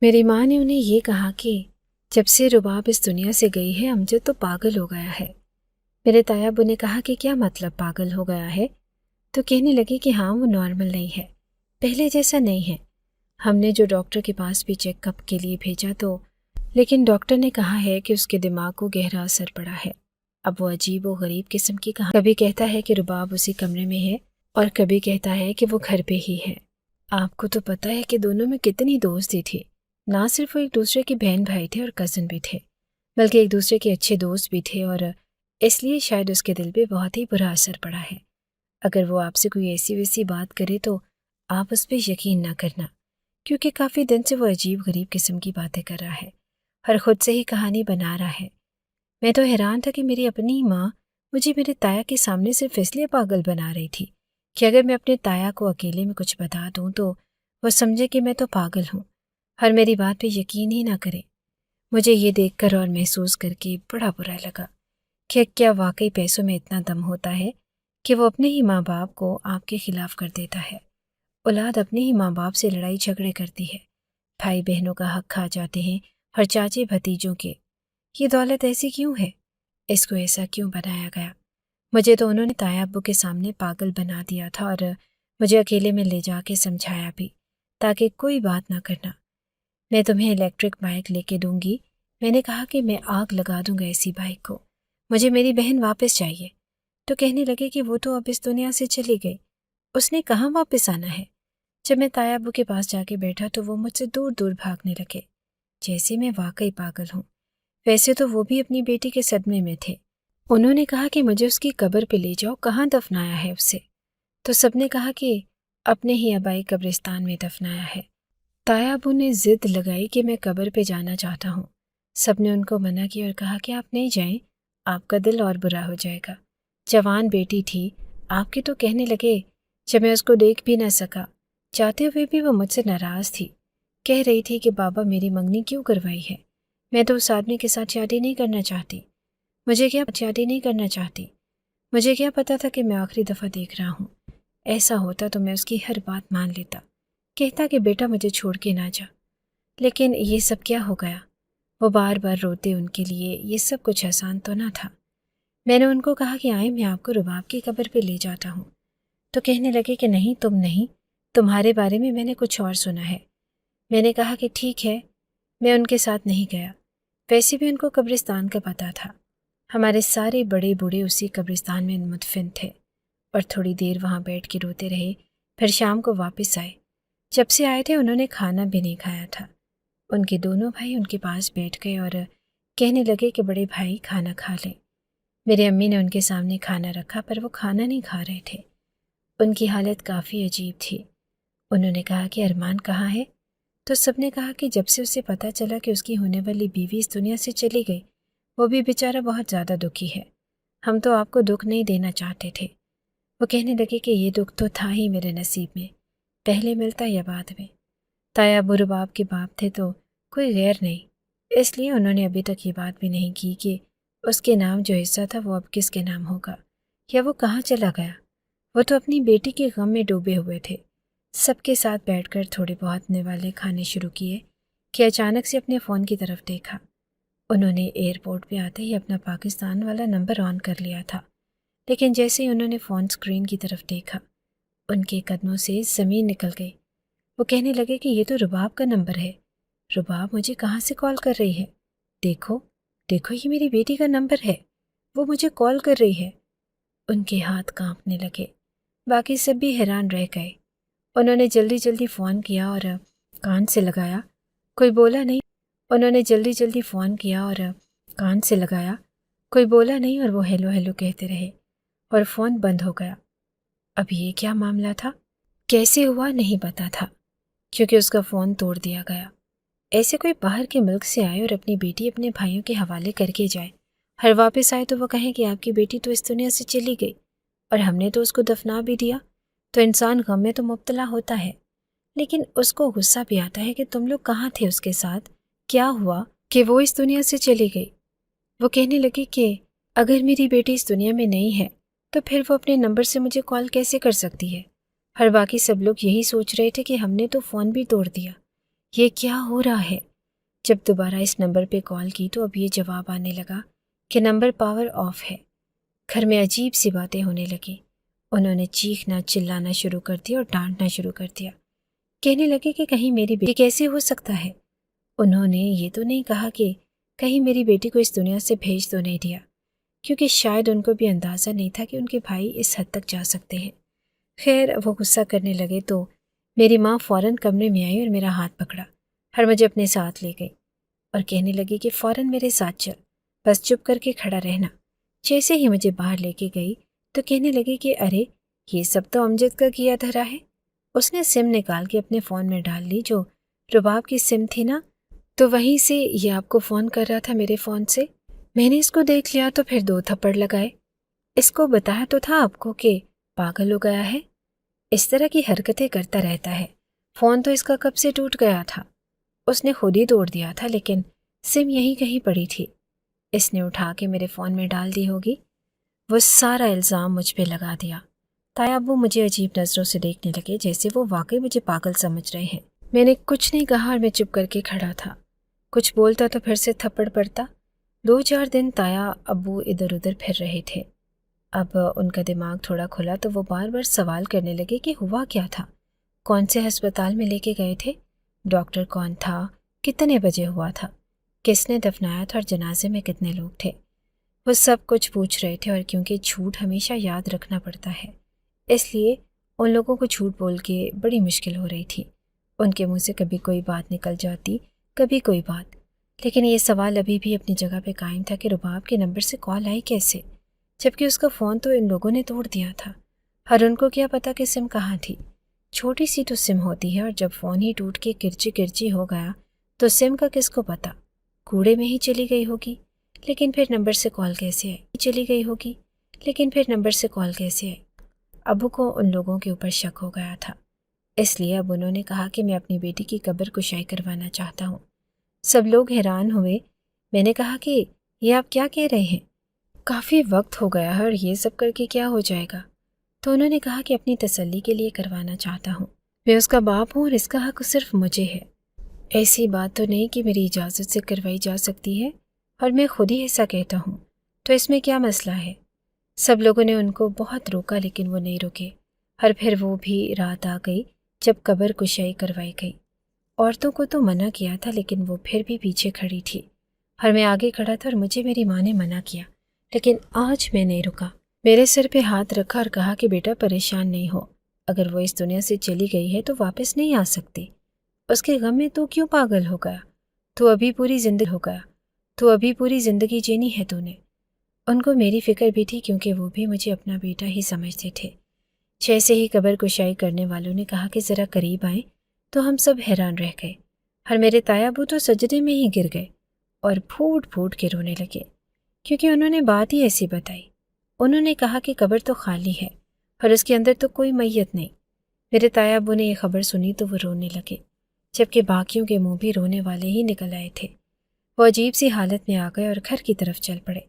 میری ماں نے انہیں یہ کہا کہ جب سے رباب اس دنیا سے گئی ہے امجد تو پاگل ہو گیا ہے۔ میرے تایا ابو نے کہا کہ کیا مطلب پاگل ہو گیا ہے؟ تو کہنے لگے کہ ہاں وہ نارمل نہیں ہے، پہلے جیسا نہیں ہے۔ ہم نے جو ڈاکٹر کے پاس بھی چیک اپ کے لیے بھیجا تو لیکن ڈاکٹر نے کہا ہے کہ اس کے دماغ کو گہرا اثر پڑا ہے۔ اب وہ عجیب و غریب قسم کی کبھی کہتا ہے کہ رباب اسی کمرے میں ہے اور کبھی کہتا ہے کہ وہ گھر پہ ہی ہے۔ آپ کو تو پتہ ہے کہ دونوں میں کتنی دوستی تھی، نہ صرف وہ ایک دوسرے کے بہن بھائی تھے اور کزن بھی تھے، بلکہ ایک دوسرے کے اچھے دوست بھی تھے، اور اس لیے شاید اس کے دل پہ بہت ہی برا اثر پڑا ہے۔ اگر وہ آپ سے کوئی ایسی ویسی بات کرے تو آپ اس پہ یقین نہ کرنا، کیونکہ کافی دن سے وہ عجیب غریب قسم کی باتیں کر رہا ہے اور خود سے ہی کہانی بنا رہا ہے۔ میں تو حیران تھا کہ میری اپنی ماں مجھے میرے تایا کے سامنے صرف اس لیے پاگل بنا رہی تھی کہ اگر میں اپنے تایا کو اکیلے میں کچھ بتا دوں تو وہ سمجھے کہ میں تو پاگل ہوں اور میری بات پہ یقین ہی نہ کرے۔ مجھے یہ دیکھ کر اور محسوس کر کے بڑا برا لگا کہ کیا واقعی پیسوں میں اتنا دم ہوتا ہے کہ وہ اپنے ہی ماں باپ کو آپ کے خلاف کر دیتا ہے۔ اولاد اپنے ہی ماں باپ سے لڑائی جھگڑے کرتی ہے، بھائی بہنوں کا حق کھا جاتے ہیں اور چاچے بھتیجوں کے۔ یہ دولت ایسی کیوں ہے؟ اس کو ایسا کیوں بنایا گیا؟ مجھے تو انہوں نے تایا ابو کے سامنے پاگل بنا دیا تھا اور مجھے اکیلے میں لے جا کے سمجھایا بھی تاکہ کوئی بات نہ کرنا۔ میں تمہیں الیکٹرک بائک لے کے دوں گی۔ میں نے کہا کہ میں آگ لگا دوں گا ایسی بائک کو، مجھے میری بہن واپس چاہیے۔ تو کہنے لگے کہ وہ تو اب اس دنیا سے چلی گئی، اس نے کہاں واپس آنا ہے۔ جب میں تایا ابو کے پاس جا کے بیٹھا تو وہ مجھ سے دور دور بھاگنے لگے، جیسے میں واقعی پاگل ہوں۔ ویسے تو وہ بھی اپنی بیٹی کے صدمے میں تھے۔ انہوں نے کہا کہ مجھے اس کی قبر پہ لے جاؤ، کہاں دفنایا ہے اسے؟ تو سب نے کہا کہ اپنے ہی آبائی قبرستان میں دفنایا ہے۔ تایا ابو نے ضد لگائی کہ میں قبر پہ جانا چاہتا ہوں۔ سب نے ان کو منع کیا اور کہا کہ آپ نہیں جائیں، آپ کا دل اور برا ہو جائے گا۔ جوان بیٹی تھی آپ کی، تو کہنے لگے جب میں اس کو دیکھ بھی نہ سکا، چاہتے ہوئے بھی وہ مجھ سے ناراض تھی، کہہ رہی تھی کہ بابا میری منگنی کیوں کروائی ہے، میں تو اس آدمی کے ساتھ شادی نہیں کرنا چاہتی، مجھے کیا پتا تھا کہ میں آخری دفعہ دیکھ رہا ہوں۔ ایسا ہوتا تو میں اس کی ہر بات مان لیتا، کہتا کہ بیٹا مجھے چھوڑ کے نہ جا، لیکن یہ سب کیا ہو گیا؟ وہ بار بار روتے، ان کے لیے یہ سب کچھ آسان تو نہ تھا۔ میں نے ان کو کہا کہ آئیں میں آپ کو رباب کی قبر پہ لے جاتا ہوں، تو کہنے لگے کہ نہیں تم نہیں، تمہارے بارے میں نے کچھ اور سنا ہے۔ میں نے کہا کہ ٹھیک ہے، میں ان کے ساتھ نہیں گیا۔ ویسے بھی ان کو قبرستان کا پتہ تھا، ہمارے سارے بڑے بوڑھے اسی قبرستان میں مدفن تھے، اور تھوڑی دیر وہاں بیٹھ کے روتے رہے، پھر شام کو واپس آئے۔ جب سے آئے تھے انہوں نے کھانا بھی نہیں کھایا تھا۔ ان کے دونوں بھائی ان کے پاس بیٹھ گئے اور کہنے لگے کہ بڑے بھائی کھانا کھا لیں۔ میری امی نے ان کے سامنے کھانا رکھا پر وہ کھانا نہیں کھا رہے تھے۔ ان کی حالت کافی عجیب تھی۔ انہوں نے کہا کہ ارمان کہاں ہے؟ تو سب نے کہا کہ جب سے اسے پتہ چلا کہ اس کی ہونے والی بیوی اس دنیا سے چلی گئی، وہ بھی بیچارہ بہت زیادہ دکھی ہے۔ ہم تو آپ کو دکھ نہیں دینا چاہتے تھے۔ وہ کہنے لگے کہ یہ دکھ تو تھا ہی میرے نصیب میں، پہلے ملتا یا بعد میں۔ تایا ابو رباب کے باپ تھے تو کوئی غیر نہیں، اس لیے انہوں نے ابھی تک یہ بات بھی نہیں کی کہ اس کے نام جو حصہ تھا وہ اب کس کے نام ہوگا یا وہ کہاں چلا گیا۔ وہ تو اپنی بیٹی کے غم میں ڈوبے ہوئے تھے۔ سب کے ساتھ بیٹھ کر تھوڑے بہت نوالے کھانے شروع کیے کہ اچانک سے اپنے فون کی طرف دیکھا۔ انہوں نے ایئرپورٹ پہ آتے ہی اپنا پاکستان والا نمبر آن کر لیا تھا، لیکن جیسے ہی انہوں نے فون اسکرین کی طرف دیکھا، ان کے قدموں سے زمین نکل گئی۔ وہ کہنے لگے کہ یہ تو رباب کا نمبر ہے۔ رباب مجھے کہاں سے کال کر رہی ہے؟ دیکھو دیکھو، یہ میری بیٹی کا نمبر ہے، وہ مجھے کال کر رہی ہے۔ ان کے ہاتھ کانپنے لگے۔ باقی سب بھی حیران رہ گئے۔ انہوں نے جلدی جلدی فون کیا اور کان سے لگایا، کوئی بولا نہیں۔ انہوں نے جلدی جلدی فون کیا اور کان سے لگایا، کوئی بولا نہیں، اور وہ ہیلو ہیلو کہتے رہے اور فون بند ہو گیا۔ اب یہ کیا معاملہ تھا؟ کیسے ہوا نہیں پتا تھا، کیونکہ اس کا فون توڑ دیا گیا۔ ایسے کوئی باہر کے ملک سے آئے اور اپنی بیٹی اپنے بھائیوں کے حوالے کر کے جائے، ہر واپس آئے تو وہ کہیں کہ آپ کی بیٹی تو اس دنیا سے چلی گئی اور ہم نے تو اس کو دفنا بھی دیا، تو انسان غم میں تو مبتلا ہوتا ہے، لیکن اس کو غصہ بھی آتا ہے کہ تم لوگ کہاں تھے اس کے ساتھ، کیا ہوا کہ وہ اس دنیا سے چلی گئی۔ وہ کہنے لگے کہ اگر میری بیٹی اس دنیا میں نہیں ہے تو پھر وہ اپنے نمبر سے مجھے کال کیسے کر سکتی ہے؟ ہر باقی سب لوگ یہی سوچ رہے تھے کہ ہم نے تو فون بھی توڑ دیا، یہ کیا ہو رہا ہے؟ جب دوبارہ اس نمبر پہ کال کی تو اب یہ جواب آنے لگا کہ نمبر پاور آف ہے۔ گھر میں عجیب سی باتیں ہونے لگیں۔ انہوں نے چیخنا چلانا شروع کر دیا اور ڈانٹنا شروع کر دیا۔ کہنے لگے کہ کہیں میری بیٹی کیسے ہو سکتا ہے؟ انہوں نے یہ تو نہیں کہا کہ کہیں میری بیٹی کو اس دنیا سے بھیج تو نہیں دیا، کیونکہ شاید ان کو بھی اندازہ نہیں تھا کہ ان کے بھائی اس حد تک جا سکتے ہیں۔ خیر، وہ غصہ کرنے لگے تو میری ماں فوراً کمرے میں آئی اور میرا ہاتھ پکڑا اور مجھے اپنے ساتھ لے گئی اور کہنے لگی کہ فوراً میرے ساتھ چل، بس چپ کر کے کھڑا رہنا۔ جیسے ہی مجھے باہر لے کے گئی تو کہنے لگی کہ ارے یہ سب تو امجد کا کیا دھرا ہے۔ اس نے سم نکال کے اپنے فون میں ڈال لی، جو رباب کی سم تھی نا، تو وہیں سے یہ آپ کو فون کر رہا تھا میرے فون سے۔ میں نے اس کو دیکھ لیا تو پھر 2 تھپڑ لگائے۔ اس کو بتایا تو تھا آپ کو کہ پاگل ہو گیا ہے، اس طرح کی حرکتیں کرتا رہتا ہے۔ فون تو اس کا کب سے ٹوٹ گیا تھا، اس نے خود ہی توڑ دیا تھا، لیکن سم یہیں کہیں پڑی تھی، اس نے اٹھا کے میرے فون میں ڈال دی ہوگی۔ وہ سارا الزام مجھ پہ لگا دیا۔ تایا ابو مجھے عجیب نظروں سے دیکھنے لگے، جیسے وہ واقعی مجھے پاگل سمجھ رہے ہیں۔ میں نے کچھ نہیں کہا اور میں چپ کر کے کھڑا تھا۔ کچھ بولتا تو پھر سے تھپڑ پڑتا۔ 2-4 دن تایا ابو ادھر ادھر پھر رہے تھے۔ اب ان کا دماغ تھوڑا کھلا تو وہ بار بار سوال کرنے لگے کہ ہوا کیا تھا، کون سے ہسپتال میں لے کے گئے تھے، ڈاکٹر کون تھا، کتنے بجے ہوا تھا، کس نے دفنایا تھا اور جنازے میں کتنے لوگ تھے۔ وہ سب کچھ پوچھ رہے تھے، اور کیونکہ جھوٹ ہمیشہ یاد رکھنا پڑتا ہے، اس لیے ان لوگوں کو جھوٹ بول کے بڑی مشکل ہو رہی تھی۔ ان کے منہ سے کبھی کوئی بات نکل جاتی، کبھی کوئی بات، لیکن یہ سوال ابھی بھی اپنی جگہ پہ قائم تھا کہ رباب کے نمبر سے کال آئی کیسے، جبکہ اس کا فون تو ان لوگوں نے توڑ دیا تھا۔ اور ان کو کیا پتا کہ سم کہاں تھی؟ چھوٹی سی تو سم ہوتی ہے، اور جب فون ہی ٹوٹ کے کرچی کرچی ہو گیا تو سم کا کس کو پتا؟ کوڑے میں ہی چلی گئی ہوگی، لیکن پھر نمبر سے کال کیسے آئی؟ چلی گئی ہوگی، لیکن پھر نمبر سے کال کیسے آئی؟ ابو کو ان لوگوں کے اوپر شک ہو گیا تھا، اس لیے اب انہوں نے کہا کہ میں اپنی بیٹی کی قبر کشائی کروانا چاہتا ہوں۔ سب لوگ حیران ہوئے۔ میں نے کہا کہ یہ آپ کیا کہہ رہے ہیں؟ کافی وقت ہو گیا ہے اور یہ سب کر کے کیا ہو جائے گا؟ تو انہوں نے کہا کہ اپنی تسلی کے لیے کروانا چاہتا ہوں، میں اس کا باپ ہوں اور اس کا حق صرف مجھے ہے۔ ایسی بات تو نہیں کہ میری اجازت سے کروائی جا سکتی ہے، اور میں خود ہی ایسا کہتا ہوں، تو اس میں کیا مسئلہ ہے؟ سب لوگوں نے ان کو بہت روکا، لیکن وہ نہیں رکے، اور پھر وہ بھی رات آ گئی جب قبر کشائی کروائی گئی۔ عورتوں کو تو منع کیا تھا، لیکن وہ پھر بھی پیچھے کھڑی تھی، اور میں آگے کھڑا تھا، اور مجھے میری ماں نے منع کیا، لیکن آج میں نہیں رکا۔ میرے سر پہ ہاتھ رکھا اور کہا کہ بیٹا پریشان نہیں ہو، اگر وہ اس دنیا سے چلی گئی ہے تو واپس نہیں آ سکتی، اس کے غم میں تو کیوں پاگل ہو گیا؟ تو ابھی پوری زندگی جینی ہے تو نے۔ ان کو میری فکر بھی تھی کیونکہ وہ بھی مجھے اپنا بیٹا ہی سمجھتے تھے۔ جیسے ہی قبر کشائی کرنے والوں نے کہا کہ ذرا قریب آئیں تو ہم سب حیران رہ گئے، اور میرے تایا ابو تو سجدے میں ہی گر گئے اور پھوٹ پھوٹ کے رونے لگے، کیونکہ انہوں نے بات ہی ایسی بتائی۔ انہوں نے کہا کہ قبر تو خالی ہے اور اس کے اندر تو کوئی میت نہیں۔ میرے تایا ابو نے یہ خبر سنی تو وہ رونے لگے، جبکہ باقیوں کے منہ بھی رونے والے ہی نکل آئے تھے۔ وہ عجیب سی حالت میں آ گئے اور گھر کی طرف چل پڑے،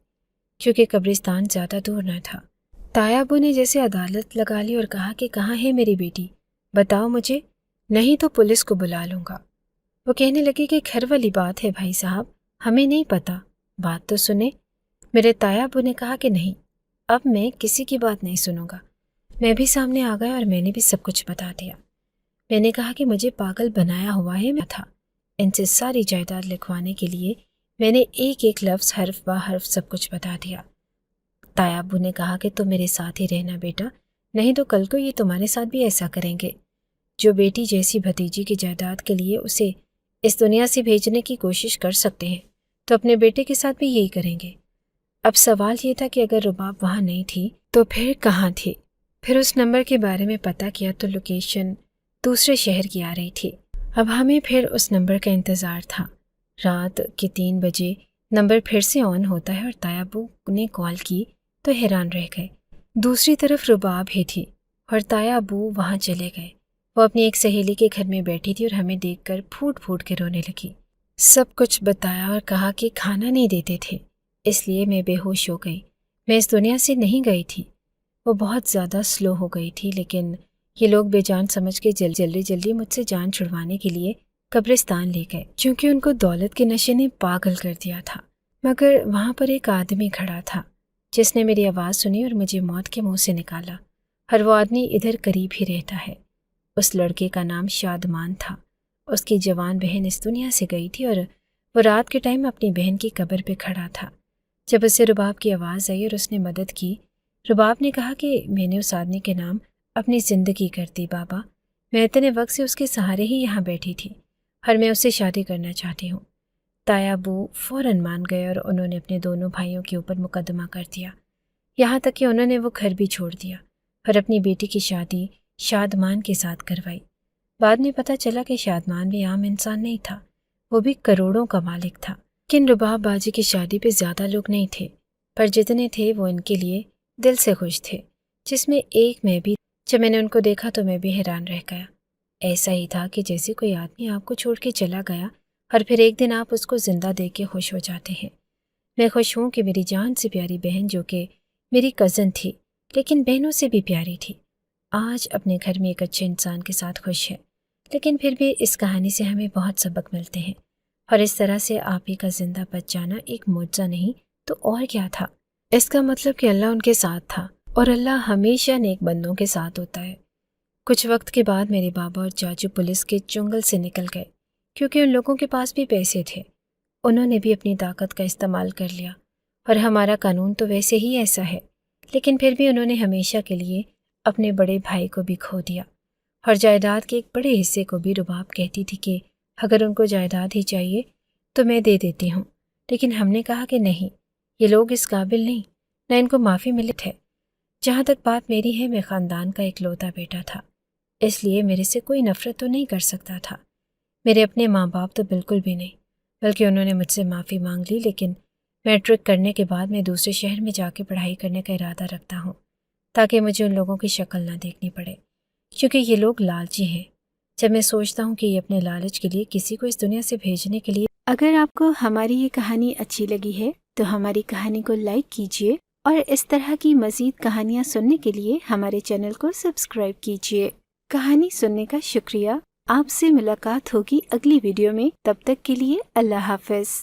کیونکہ قبرستان زیادہ دور نہ تھا۔ تایا ابو نے جیسے عدالت لگا لی اور کہا کہ کہاں ہے میری بیٹی، بتاؤ مجھے، نہیں تو پولیس کو بلا لوں گا۔ وہ کہنے لگے کہ گھر والی بات ہے بھائی صاحب، ہمیں نہیں پتہ، بات تو سنیں۔ میرے تایا ابو نے کہا کہ نہیں، اب میں کسی کی بات نہیں سنوں گا۔ میں بھی سامنے آ گیا اور میں نے بھی سب کچھ بتا دیا۔ میں نے کہا کہ مجھے پاگل بنایا ہوا ہے میں تھا، ان سے ساری جائیداد لکھوانے کے لیے میں نے ایک ایک لفظ حرف بہ حرف سب کچھ بتا دیا۔ تایا ابو نے کہا کہ تم میرے ساتھ ہی رہنا بیٹا، نہیں تو کل کو یہ تمہارے ساتھ بھی ایسا کریں گے۔ جو بیٹی جیسی بھتیجی کی جائیداد کے لیے اسے اس دنیا سے بھیجنے کی کوشش کر سکتے ہیں تو اپنے بیٹے کے ساتھ بھی یہی کریں گے۔ اب سوال یہ تھا کہ اگر رباب وہاں نہیں تھی تو پھر کہاں تھی؟ پھر اس نمبر کے بارے میں پتہ کیا تو لوکیشن دوسرے شہر کی آ رہی تھی۔ اب ہمیں پھر اس نمبر کا انتظار تھا۔ رات کے 3 بجے نمبر پھر سے آن ہوتا ہے اور تایا ابو نے کال کی تو حیران رہ گئے۔ دوسری طرف رباب ہی تھی اور تایا ابو وہاں چلے گئے۔ وہ اپنی ایک سہیلی کے گھر میں بیٹھی تھی اور ہمیں دیکھ کر پھوٹ پھوٹ کے رونے لگی۔ سب کچھ بتایا اور کہا کہ کھانا نہیں دیتے تھے، اس لیے میں بے ہوش ہو گئی۔ میں اس دنیا سے نہیں گئی تھی۔ وہ بہت زیادہ سلو ہو گئی تھی، لیکن یہ لوگ بے جان سمجھ کے جلدی مجھ سے جان چھڑوانے کے لیے قبرستان لے گئے، کیونکہ ان کو دولت کے نشے نے پاگل کر دیا تھا۔ مگر وہاں پر ایک آدمی کھڑا تھا جس نے میری آواز سنی اور مجھے موت کے منہ سے نکالا، اور وہ آدمی ادھر قریب ہی رہتا ہے۔ اس لڑکے کا نام شادمان تھا۔ اس کی جوان بہن اس دنیا سے گئی تھی اور وہ رات کے ٹائم اپنی بہن کی قبر پہ کھڑا تھا۔ جب اسے رباب کی آواز آئی اور اس نے مدد کی، رباب نے کہا کہ میں نے اس آدمی کے نام اپنی زندگی کر دی بابا، میں اتنے وقت سے اس کے سہارے ہی یہاں بیٹھی تھی اور میں اس سے شادی کرنا چاہتی ہوں۔ تایا ابو فوراً مان گئے اور انہوں نے اپنے دونوں بھائیوں کے اوپر مقدمہ کر دیا، یہاں تک کہ انہوں نے وہ گھر بھی چھوڑ دیا اور اپنی بیٹی کی شادی شادمان کے ساتھ کروائی۔ بعد میں پتہ چلا کہ شادمان بھی عام انسان نہیں تھا، وہ بھی کروڑوں کا مالک تھا۔ لیکن رباب باجی کی شادی پہ زیادہ لوگ نہیں تھے، پر جتنے تھے وہ ان کے لیے دل سے خوش تھے، جس میں ایک میں بھی۔ جب میں نے ان کو دیکھا تو میں بھی حیران رہ گیا۔ ایسا ہی تھا کہ جیسے کوئی آدمی آپ کو چھوڑ کے چلا گیا اور پھر ایک دن آپ اس کو زندہ دیکھ کے خوش ہو جاتے ہیں۔ میں خوش ہوں کہ میری جان سے پیاری بہن، جو کہ میری کزن تھی لیکن بہنوں سے بھی پیاری تھی، آج اپنے گھر میں ایک اچھے انسان کے ساتھ خوش ہے۔ لیکن پھر بھی اس کہانی سے ہمیں بہت سبق ملتے ہیں، اور اس طرح سے آپ ہی کا زندہ بچ جانا ایک معجزہ نہیں تو اور کیا تھا۔ اس کا مطلب کہ اللہ ان کے ساتھ تھا، اور اللہ ہمیشہ نیک بندوں کے ساتھ ہوتا ہے۔ کچھ وقت کے بعد میرے بابا اور چاچو پولیس کے چنگل سے نکل گئے، کیونکہ ان لوگوں کے پاس بھی پیسے تھے۔ انہوں نے بھی اپنی طاقت کا استعمال کر لیا، اور ہمارا قانون تو ویسے ہی ایسا ہے، لیکن پھر بھی انہوں نے ہمیشہ کے لیے اپنے بڑے بھائی کو بھی کھو دیا، اور جائیداد کے ایک بڑے حصے کو بھی۔ رباب کہتی تھی کہ اگر ان کو جائیداد ہی چاہیے تو میں دے دیتی ہوں، لیکن ہم نے کہا کہ نہیں، یہ لوگ اس قابل نہیں، نہ ان کو معافی ملت ہے۔ جہاں تک بات میری ہے، میں خاندان کا اکلوتا بیٹا تھا، اس لیے میرے سے کوئی نفرت تو نہیں کر سکتا تھا۔ میرے اپنے ماں باپ تو بالکل بھی نہیں، بلکہ انہوں نے مجھ سے معافی مانگ لی۔ لیکن میٹرک کرنے کے بعد میں دوسرے شہر میں جا کے پڑھائی کرنے کا ارادہ رکھتا ہوں، تاکہ مجھے ان لوگوں کی شکل نہ دیکھنی پڑے، کیونکہ یہ لوگ لالچی ہیں۔ جب میں سوچتا ہوں کہ یہ اپنے لالچ کے لیے کسی کو اس دنیا سے بھیجنے کے لیے۔ اگر آپ کو ہماری یہ کہانی اچھی لگی ہے تو ہماری کہانی کو لائک کیجیے، اور اس طرح کی مزید کہانیاں سننے کے لیے ہمارے چینل کو سبسکرائب کیجیے۔ کہانی سننے کا شکریہ۔ آپ سے ملاقات ہوگی اگلی ویڈیو میں، تب تک کے لیے اللہ حافظ۔